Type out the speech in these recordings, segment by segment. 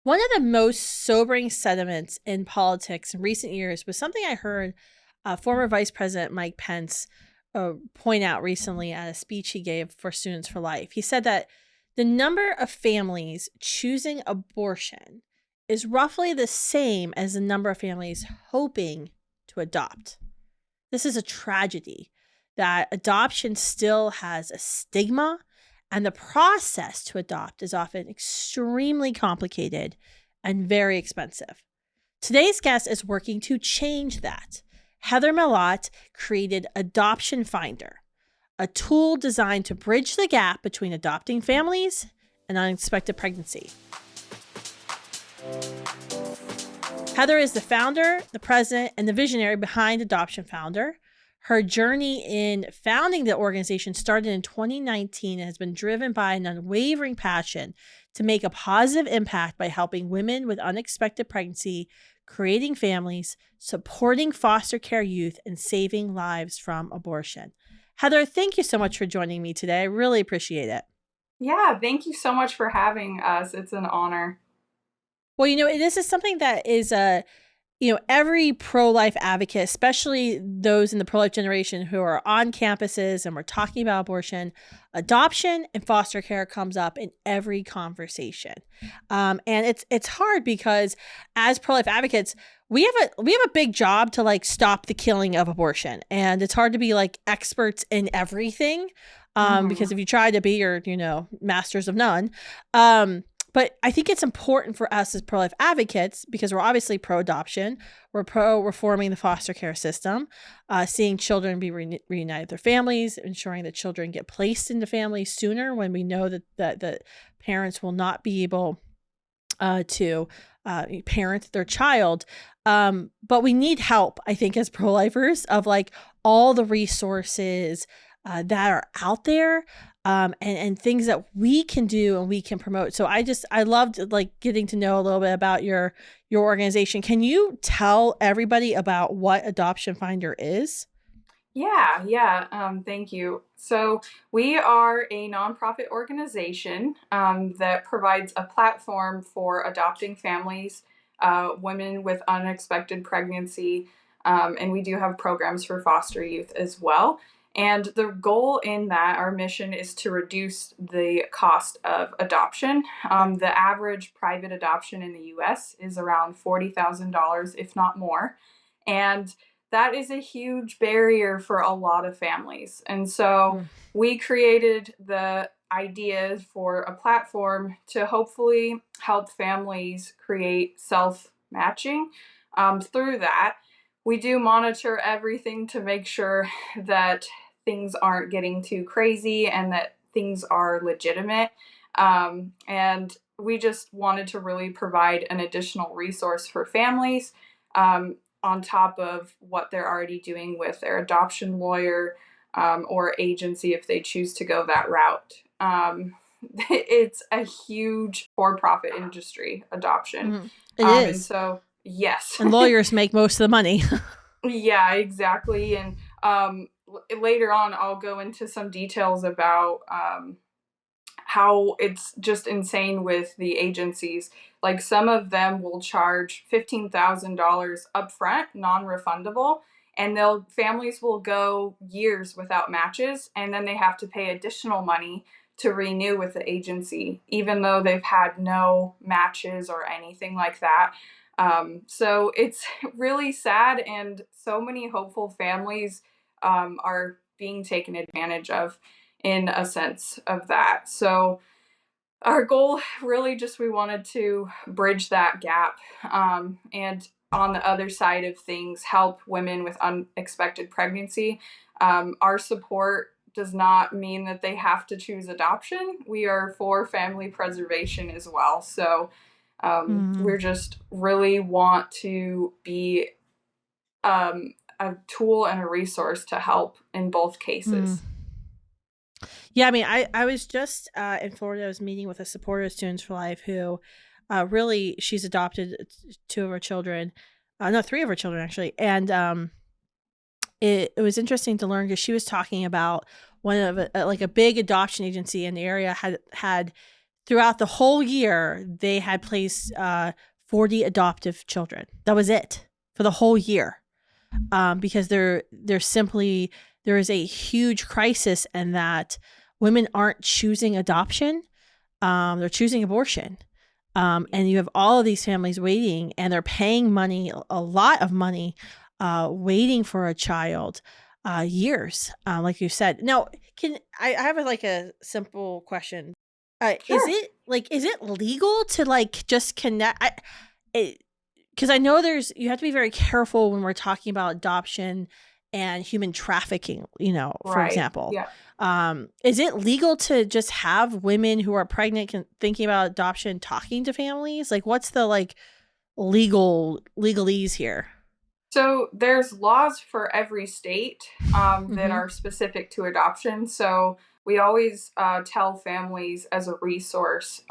One of the most sobering sentiments in politics in recent years was something I heard former Vice President Mike Pence point out recently at a speech he gave for Students for Life. He said that the number of families choosing abortion is roughly the same as the number of families hoping to adopt. This is a tragedy that adoption still has a stigma, and the process to adopt is often extremely complicated and very expensive. Today's guest is working to change that. Heather Mellott created Adoption Finder, a tool designed to bridge the gap between adopting families and unexpected pregnancy. Heather is the founder, the president, and the visionary behind Adoption Finder. Her journey in founding the organization started in 2019 and has been driven by an unwavering passion to make a positive impact by helping women with unexpected pregnancy, creating families, supporting foster care youth, and saving lives from abortion. Heather, thank you so much for joining me today. I really appreciate it. Yeah, thank you so much for having us. It's an honor. Well, this is something that is every pro-life advocate, especially those in the pro-life generation who are on campuses and we're talking about abortion, adoption and foster care comes up in every conversation. And it's hard because as pro-life advocates, we have a big job to stop the killing of abortion. And it's hard to be experts in everything. Because if you try to be, you're, masters of none. But I think it's important for us as pro-life advocates because we're obviously pro-adoption. We're pro-reforming the foster care system, seeing children be reunited with their families, ensuring that children get placed into families sooner when we know that parents will not be able to parent their child. But we need help, I think, as pro-lifers of all the resources that are out there. And things that we can do and we can promote. So I loved getting to know a little bit about your organization. Can you tell everybody about what Adoption Finder is? Yeah. Thank you. So we are a nonprofit organization that provides a platform for adopting families, women with unexpected pregnancy, and we do have programs for foster youth as well. And the goal in that, our mission is to reduce the cost of adoption. The average private adoption in the US is around $40,000, if not more. And that is a huge barrier for a lot of families. And so we created the idea for a platform to hopefully help families create self-matching through that. We do monitor everything to make sure that things aren't getting too crazy and that things are legitimate. And we just wanted to really provide an additional resource for families on top of what they're already doing with their adoption lawyer or agency if they choose to go that route. It's a huge for-profit industry, adoption. It is. And so, yes. And lawyers make most of the money. Yeah, exactly. And later on, I'll go into some details about how it's just insane with the agencies. Some of them will charge $15,000 upfront, non-refundable, and families will go years without matches, and then they have to pay additional money to renew with the agency, even though they've had no matches or anything like that. So it's really sad, and so many hopeful families are being taken advantage of in a sense of that. So our goal really just, we wanted to bridge that gap and on the other side of things, help women with unexpected pregnancy. Our support does not mean that they have to choose adoption. We are for family preservation as well. So we're just really want to be a tool and a resource to help in both cases. Yeah, I mean, I was just in Florida. I was meeting with a supporter of Students for Life who really, she's adopted two of her children. No, three of her children, actually. And it was interesting to learn because she was talking about one of a big adoption agency in the area had throughout the whole year, they had placed 40 adoptive children. That was it for the whole year, because there is a huge crisis, and that women aren't choosing adoption; they're choosing abortion. And you have all of these families waiting, and they're paying money, a lot of money, waiting for a child, years, like you said. Now, I have a simple question? Sure. Is it legal to just connect? Because I know you have to be very careful when we're talking about adoption and human trafficking, for Right. example. Yeah. Is it legal to just have women who are pregnant thinking about adoption talking to families? What's the legalese here? So there's laws for every state that Mm-hmm. are specific to adoption. So we always tell families as a resource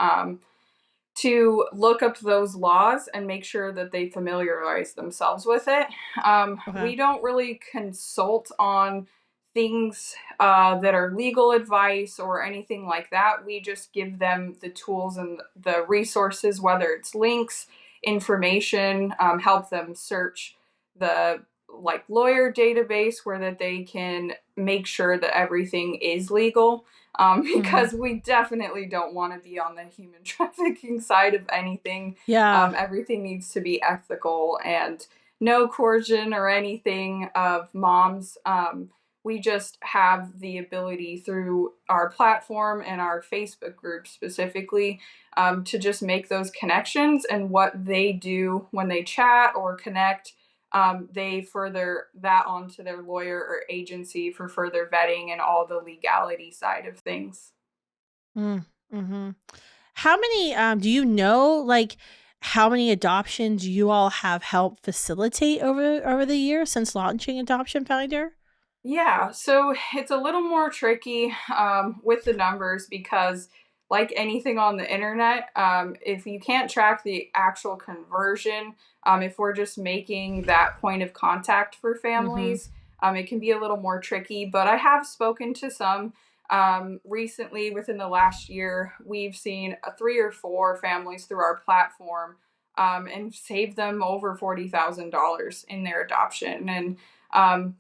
to look up those laws and make sure that they familiarize themselves with it. Okay. We don't really consult on things that are legal advice or anything like that. We just give them the tools and the resources, whether it's links, information, help them search the lawyer database where that they can make sure that everything is legal, Mm-hmm. because we definitely don't want to be on the human trafficking side of anything. Yeah. Everything needs to be ethical and no coercion or anything of moms. We just have the ability through our platform and our Facebook group specifically, to just make those connections, and what they do when they chat or connect, they further that onto their lawyer or agency for further vetting and all the legality side of things. Mm-hmm. How many, do you know, how many adoptions you all have helped facilitate over the years since launching Adoption Finder? Yeah, so it's a little more tricky with the numbers because, like anything on the internet, if you can't track the actual conversion, if we're just making that point of contact for Mm-hmm. families, it can be a little more tricky. But I have spoken to some recently within the last year. We've seen three or four families through our platform, and saved them over $40,000 in their adoption. And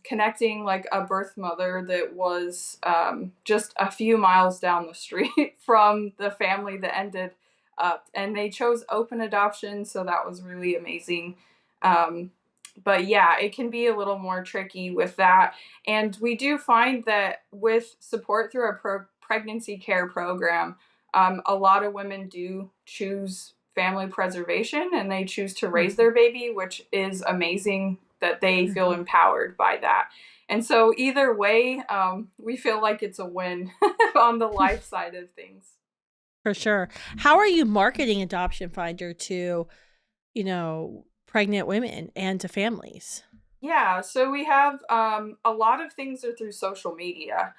connecting like a birth mother that was just a few miles down the street from the family that ended up, and they chose open adoption, so that was really amazing. Um, but yeah, it can be a little more tricky with that, and we do find that with support through our pregnancy care program, a lot of women do choose family preservation and they choose to raise Mm-hmm. their baby, which is amazing that they feel Mm-hmm. empowered by that. And so, either way, we feel like it's a win on the life side of things. For sure. How are you marketing Adoption Finder to, pregnant women and to families? Yeah, so we have a lot of things are through social media.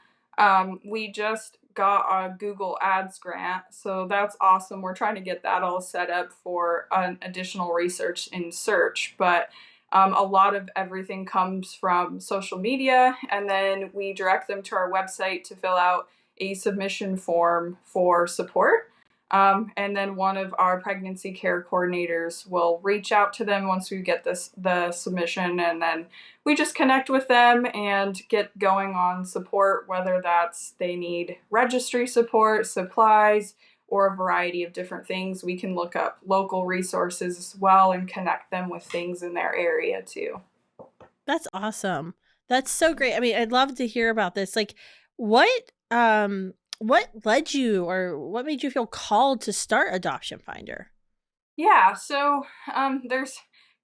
We just got a Google Ads grant, so that's awesome. We're trying to get that all set up for an additional research in search, but a lot of everything comes from social media, and then we direct them to our website to fill out a submission form for support. And then one of our pregnancy care coordinators will reach out to them once we get the submission, and then we just connect with them and get going on support, whether that's they need registry support, supplies, or a variety of different things. We can look up local resources as well and connect them with things in their area too. That's awesome. That's so great. I mean, I'd love to hear about this. What what led you, or what made you feel called to start Adoption Finder? Yeah, so there's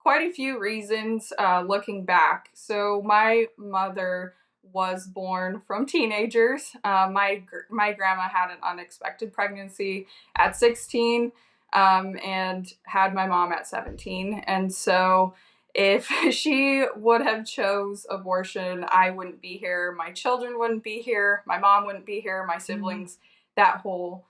quite a few reasons looking back. So my mother was born from teenagers. My grandma had an unexpected pregnancy at 16, and had my mom at 17. And so if she would have chose abortion, I wouldn't be here. My children wouldn't be here. My mom wouldn't be here. My Mm, siblings, that whole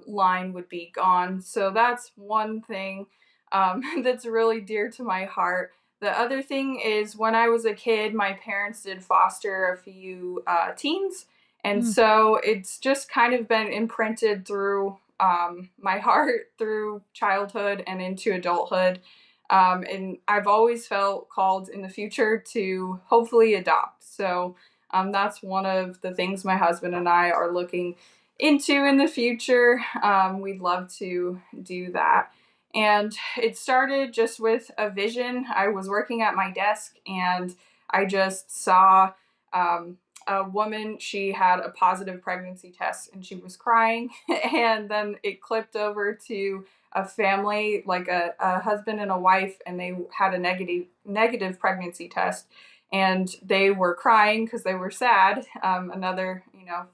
line would be gone. So that's one thing that's really dear to my heart. The other thing is when I was a kid, my parents did foster a few teens. And mm, so it's just kind of been imprinted through my heart through childhood and into adulthood. And I've always felt called in the future to hopefully adopt. So that's one of the things my husband and I are looking into in the future. We'd love to do that. And it started just with a vision. I was working at my desk and I just saw a woman. She had a positive pregnancy test and she was crying. And then it clipped over to a family, like a husband and a wife, and they had a negative pregnancy test. And they were crying because they were sad. Another,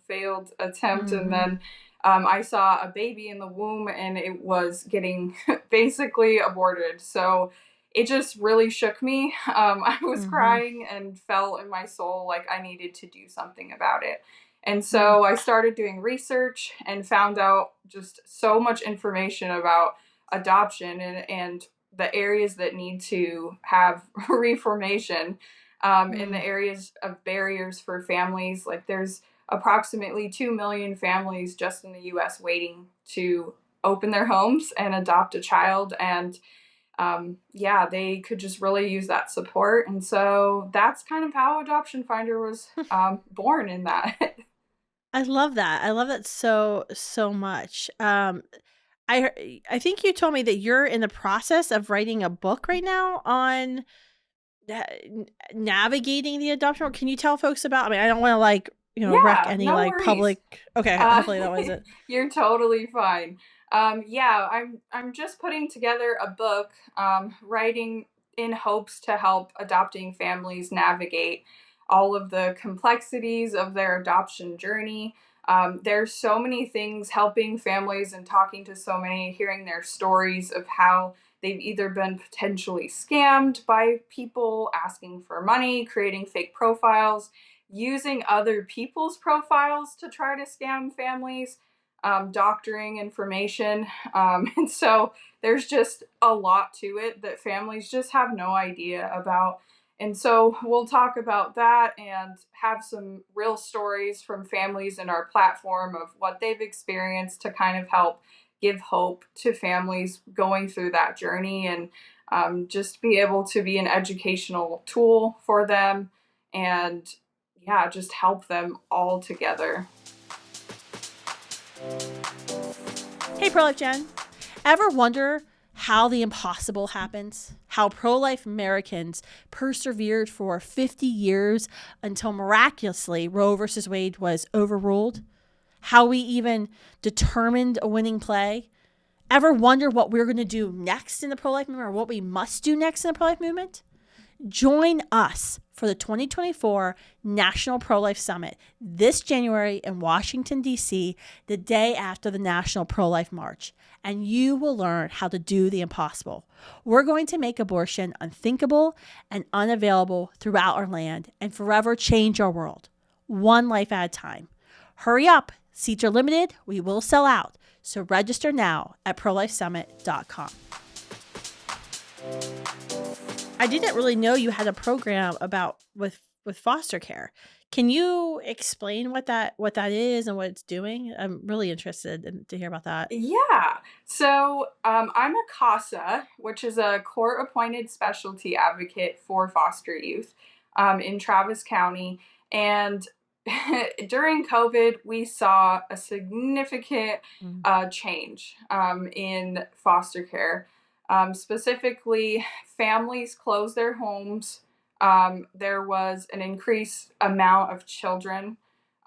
failed attempt. And Mm-hmm. then I saw a baby in the womb and it was getting basically aborted. So it just really shook me. I was Mm-hmm. crying and felt in my soul like I needed to do something about it. And so I started doing research and found out just so much information about adoption and the areas that need to have reformation, in Mm-hmm. the areas of barriers for families. Like there's approximately 2 million families just in the US waiting to open their homes and adopt a child. And yeah, they could just really use that support. And so that's kind of how Adoption Finder was born in that. I love that. I love that so much. I think you told me that you're in the process of writing a book right now on navigating the adoption world. Can you tell folks about? I mean, I don't want to wreck Yeah, any no like worries. public. Okay, Uh, hopefully that was it. you're totally fine. Yeah, I'm just putting together a book, writing in hopes to help adopting families navigate all of the complexities of their adoption journey. There's so many things helping families and talking to so many, hearing their stories of how they've either been potentially scammed by people asking for money, creating fake profiles, using other people's profiles to try to scam families, doctoring information. And so there's just a lot to it that families just have no idea about. And so we'll talk about that and have some real stories from families in our platform of what they've experienced to kind of help give hope to families going through that journey, and just be able to be an educational tool for them, and yeah, just help them all together. Hey, Pro Life Jen. Ever wonder how the impossible happens? How pro life Americans persevered for 50 years until miraculously Roe versus Wade was overruled? How we even determined a winning play? Ever wonder what we're going to do next in the pro life movement, or what we must do next in the pro life movement? Join us for the 2024 National Pro-Life Summit this January in Washington, D.C., the day after the National Pro-Life March, and you will learn how to do the impossible. We're going to make abortion unthinkable and unavailable throughout our land and forever change our world, one life at a time. Hurry up. Seats are limited. We will sell out. So register now at prolifesummit.com. I didn't really know you had a program about with foster care. Can you explain what that is and what it's doing? I'm really interested to hear about that. Yeah. So I'm a CASA, which is a court appointed specialty advocate for foster youth in Travis County. And during COVID, we saw a significant Mm. change in foster care. Specifically, families closed their homes. There was an increased amount of children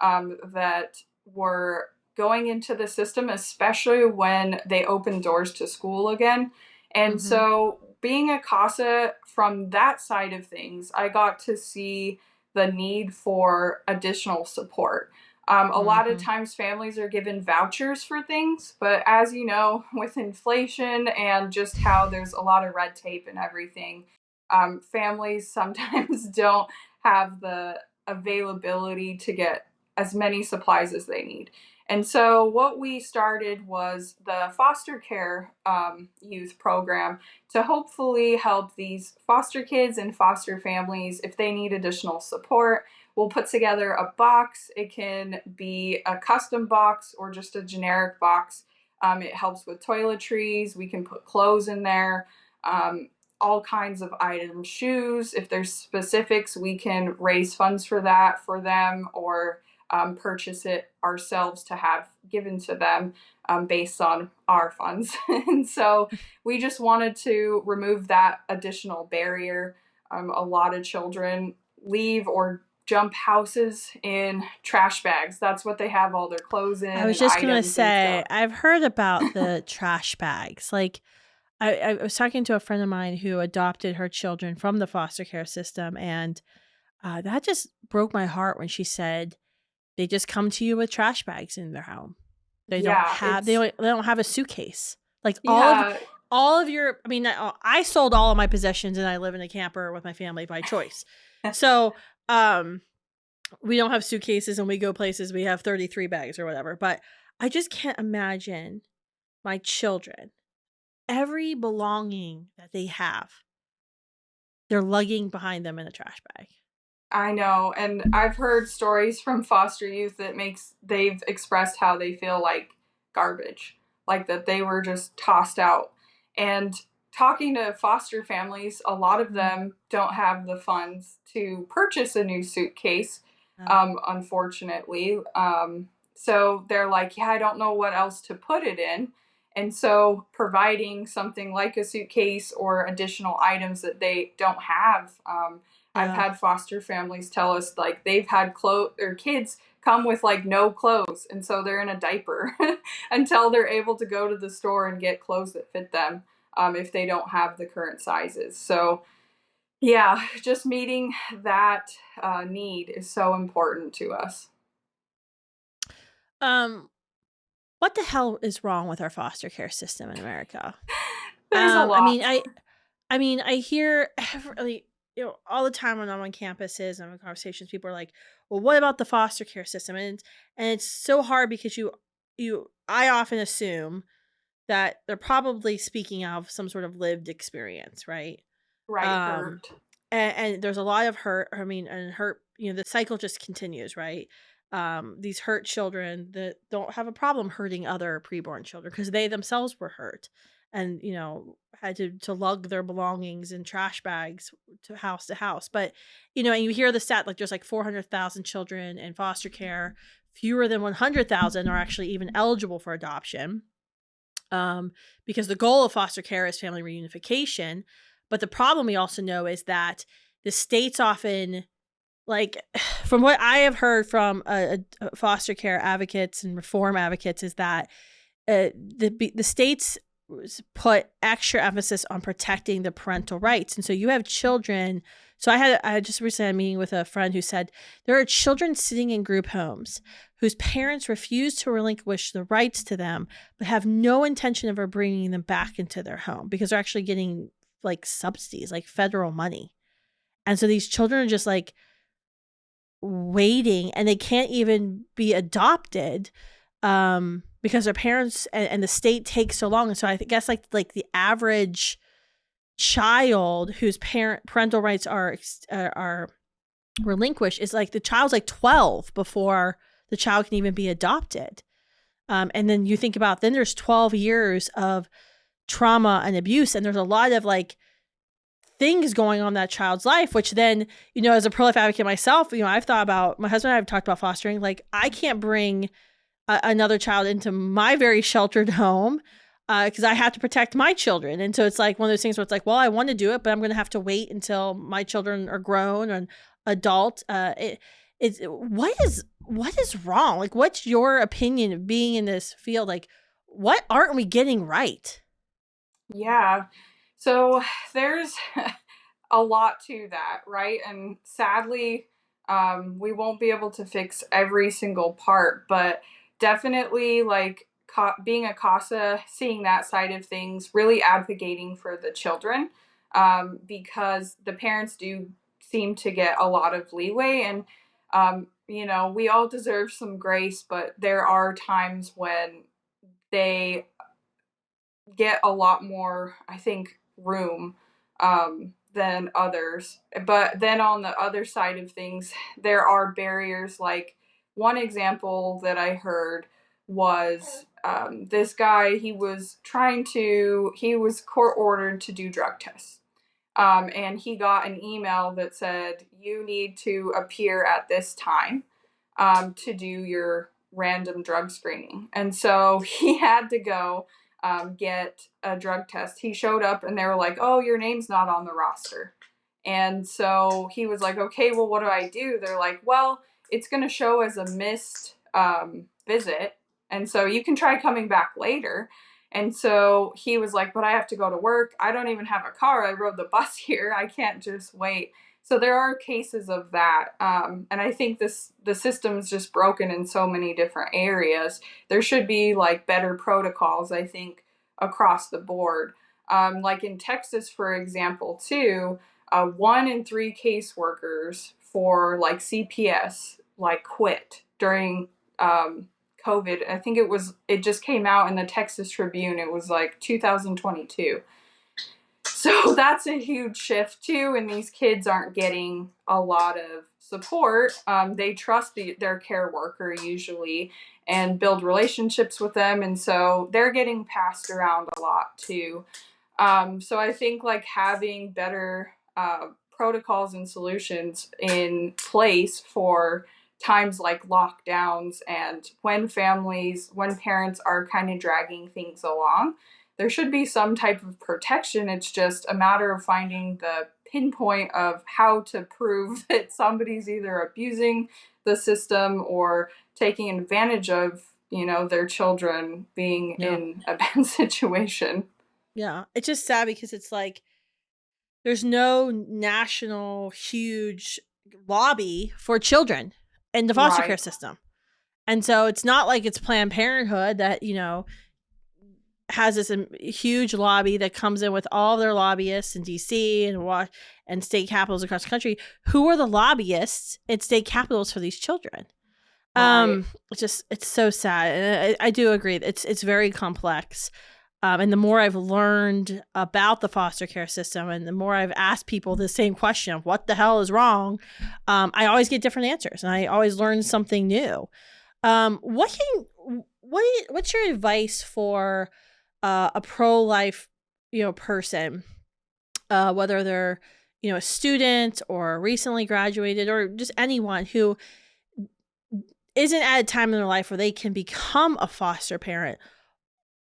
that were going into the system, especially when they opened doors to school again. And Mm-hmm. so, being a CASA from that side of things, I got to see the need for additional support. A lot of Mm-hmm. times, families are given vouchers for things, but as you know, with inflation and just how there's a lot of red tape and everything, families sometimes don't have the availability to get as many supplies as they need. And so, what we started was the foster care youth program to hopefully help these foster kids and foster families if they need additional support. We'll put together a box. It can be a custom box or just a generic box It helps with toiletries. We can put clothes in there, um, all kinds of items, shoes. If there's specifics, we can raise funds for that for them, or purchase it ourselves to have given to them based on our funds. And so we just wanted to remove that additional barrier. A lot of children leave or jump houses in trash bags. That's what they have all their clothes in I was and just gonna items and say, stuff. I've heard about the trash bags. Like, I was talking to a friend of mine who adopted her children from the foster care system, and that just broke my heart when she said they just come to you with trash bags in their home. They don't Yeah, have it's they don't have a suitcase. Like yeah, all of your I mean, I sold all of my possessions and I live in a camper with my family by choice. So, we don't have suitcases and we go places, we have 33 bags or whatever, but I just can't imagine my children, every belonging that they have, they're lugging behind them in a trash bag. I know. And I've heard stories from foster youth that makes they've expressed how they feel like garbage, like that they were just tossed out. And talking to foster families, a lot of Mhm. them don't have the funds to purchase a new suitcase, Yeah. unfortunately. So they're like, yeah, I don't know what else to put it in. And so providing something like a suitcase or additional items that they don't have, I've Yeah. had foster families tell us like they've had their kids come with like no clothes, and so they're in a diaper until they're able to go to the store and get clothes that fit them, if they don't have the current sizes. So yeah, just meeting that need is so important to us. Um, what the hell is wrong with our foster care system in America? There's a I lot. mean, I hear really, all the time when I'm on campuses and I'm in conversations, people are like, "Well, what about the foster care system?" And it's so hard because I often assume that they're probably speaking out of some sort of lived experience, right? Right, Um, hurt. and there's a lot of hurt. I mean, and hurt. The cycle just continues, right? These hurt children that don't have a problem hurting other preborn children because they themselves were hurt, and had to lug their belongings in trash bags to house. But and you hear the stat like there's like 400,000 children in foster care. Fewer than 100,000 are actually even eligible for adoption, because the goal of foster care is family reunification. But the problem we also know is that the states often, like, from what I have heard from foster care advocates and reform advocates, is that the states put extra emphasis on protecting the parental rights, and so you have children. So I just recently had a meeting with a friend who said there are children sitting in group homes whose parents refuse to relinquish the rights to them, but have no intention of ever bringing them back into their home because they're actually getting like subsidies, like federal money, and so these children are just like waiting and they can't even be adopted, because their parents and the state takes so long. And so I guess like the average child whose parental rights are relinquished is like the child's like 12 before the child can even be adopted. And then you think about, then there's 12 years of trauma and abuse, and there's a lot of like things going on in that child's life, which then, as a pro-life advocate myself, I've thought about, my husband and I have talked about fostering. Like, I can't bring another child into my very sheltered home because I have to protect my children. And so it's like one of those things where it's like, well, I want to do it, but I'm going to have to wait until my children are grown and adult. What is wrong? Like, what's your opinion of being in this field? Like, what aren't we getting right? Yeah. So there's a lot to that, right? And sadly, we won't be able to fix every single part, but definitely like being a CASA, seeing that side of things, really advocating for the children, because the parents do seem to get a lot of leeway. And, we all deserve some grace, but there are times when they get a lot more, I think, room than others. But then on the other side of things, there are barriers. Like one example that I heard was this guy, he was court ordered to do drug tests. And he got an email that said, you need to appear at this time to do your random drug screening. And so he had to go get a drug test. He showed up and they were like, oh, your name's not on the roster. And so he was like, okay, well, what do I do? They're like, well, it's going to show as a missed visit. And so you can try coming back later. And so he was like, but I have to go to work. I don't even have a car. I rode the bus here. I can't just wait. So there are cases of that. And I think the system's just broken in so many different areas. There should be like better protocols, I think, across the board. Like in Texas, for example, too, 1 in 3 caseworkers for like CPS like quit during COVID. I think it just came out in the Texas Tribune. It was like 2022. So that's a huge shift too, and these kids aren't getting a lot of support. They trust their care worker usually and build relationships with them, and so they're getting passed around a lot too. So I think like having better protocols and solutions in place for times like lockdowns and when parents are kind of dragging things along, there should be some type of protection. It's just a matter of finding the pinpoint of how to prove that somebody's either abusing the system or taking advantage of, their children being in a bad situation. Yeah. It's just sad because it's like there's no national huge lobby for children in the foster care system. And so it's not like it's Planned Parenthood that, has this huge lobby that comes in with all their lobbyists in DC and state capitals across the country. Who are the lobbyists at state capitals for these children? Right. It's so sad. And I do agree. It's very complex. And the more I've learned about the foster care system and the more I've asked people the same question of what the hell is wrong, I always get different answers and I always learn something new. What's your advice for a pro-life, person, whether they're, a student or recently graduated or just anyone who isn't at a time in their life where they can become a foster parent?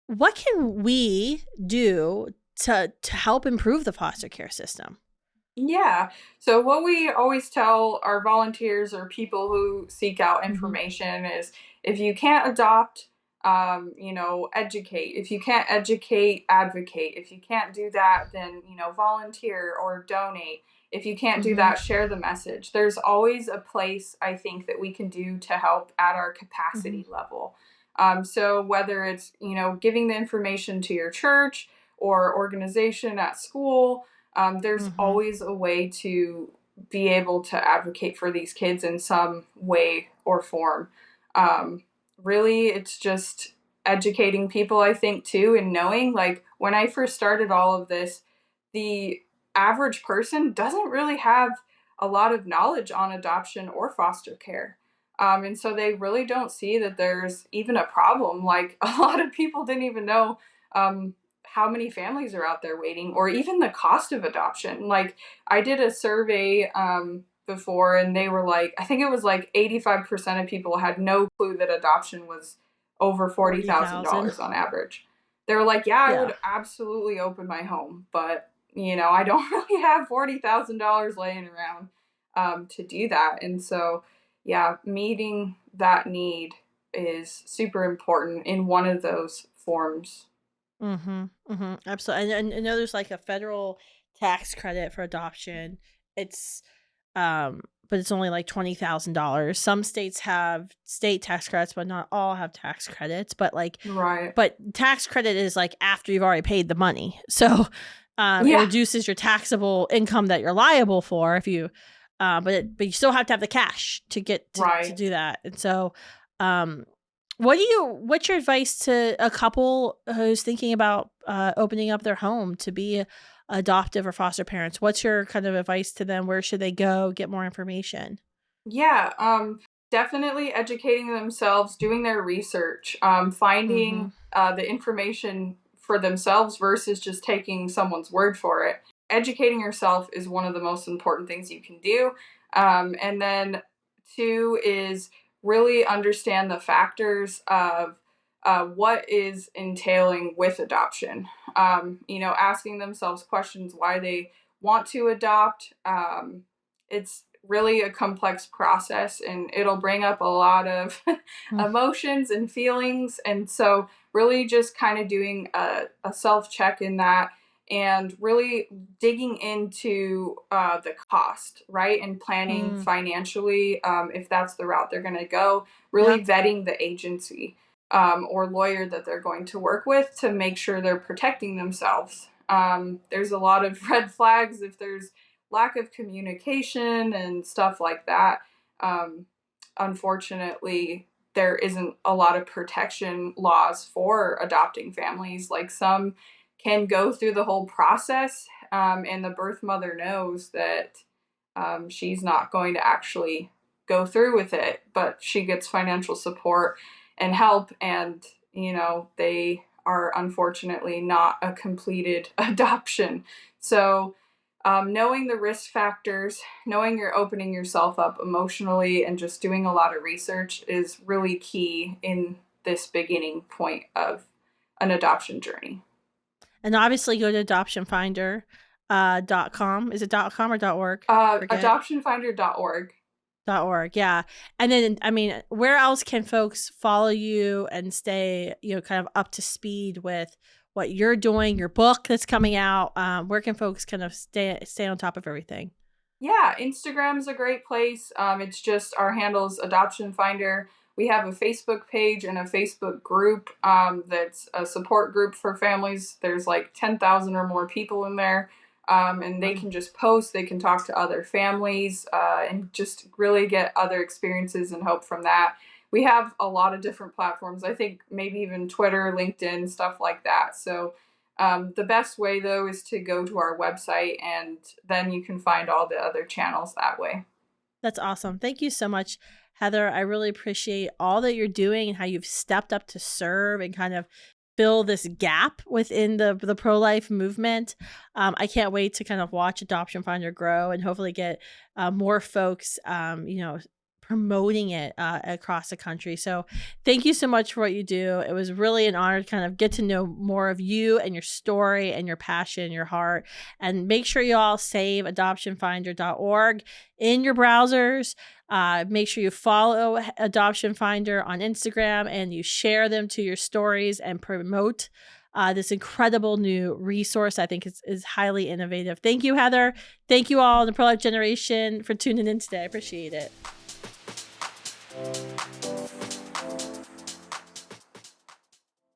What can we do to help improve the foster care system? Yeah. So what we always tell our volunteers or people who seek out information is if you can't adopt, educate. If you can't educate, advocate. If you can't do that, then, volunteer or donate. If you can't do that, share the message. There's always a place, I think, that we can do to help at our capacity level. So whether it's, giving the information to your church or organization at school, there's always a way to be able to advocate for these kids in some way or form. Really, it's just educating people, I think, too, and knowing, like, when I first started all of this, the average person doesn't really have a lot of knowledge on adoption or foster care. And so they really don't see that there's even a problem. Like, a lot of people didn't even know how many families are out there waiting or even the cost of adoption. Like, I did a survey before and they were like, I think it was like 85% of people had no clue that adoption was over $40,000 on average. They were like, I would absolutely open my home, but I don't really have $40,000 laying around to do that. And so, meeting that need is super important in one of those forms. Absolutely. And I know there's like a federal tax credit for adoption. It's but it's only like $20,000. Some states have state tax credits, but not all have tax credits. But but tax credit is like after you've already paid the money. So it reduces your taxable income that you're liable for if you but you still have to have the cash to get to do that. And so what's your advice to a couple who's thinking about opening up their home to be adoptive or foster parents? What's your kind of advice to them? Where should they go get more information? definitely educating themselves, doing their research, finding the information for themselves versus just taking someone's word for it. Educating yourself is one of the most important things you can do. And then two is really understand the factors of what is entailing with adoption. Asking themselves questions why they want to adopt. It's really a complex process, and it'll bring up a lot of emotions and feelings. And so really just kind of doing a self-check in that, and really digging into the cost, right? And planning financially, if that's the route they're going to go, really vetting the agency or lawyer that they're going to work with to make sure they're protecting themselves. There's a lot of red flags if there's lack of communication and stuff like that. Unfortunately, there isn't a lot of protection laws for adopting families. Like, some can go through the whole process, and the birth mother knows that she's not going to actually go through with it, but she gets financial support and help, and they are unfortunately not a completed adoption. So knowing the risk factors, knowing you're opening yourself up emotionally, and just doing a lot of research is really key in this beginning point of an adoption journey. And obviously go to adoptionfinder.com. Is it .com or .org? Adoptionfinder.org. .org, yeah. And then, I mean, where else can folks follow you and stay, kind of up to speed with what you're doing, your book that's coming out? Where can folks kind of stay on top of everything? Yeah, Instagram's a great place. It's just, our handle's Adoption Finder. We have a Facebook page and a Facebook group that's a support group for families. There's like 10,000 or more people in there. And they can just post, they can talk to other families, and just really get other experiences and hope from that. We have a lot of different platforms. I think maybe even Twitter, LinkedIn, stuff like that. So the best way, though, is to go to our website, and then you can find all the other channels that way. That's awesome. Thank you so much, Heather. I really appreciate all that you're doing and how you've stepped up to serve and kind of fill this gap within the pro-life movement. I can't wait to kind of watch Adoption Finder grow and hopefully get more folks, promoting it across the country. So thank you so much for what you do. It was really an honor to kind of get to know more of you and your story and your passion, your heart. And make sure you all save adoptionfinder.org in your browsers. Make sure you follow Adoption Finder on Instagram and you share them to your stories and promote this incredible new resource. I think is highly innovative. Thank you, Heather. Thank you all in the pro-life generation for tuning in today. I appreciate it.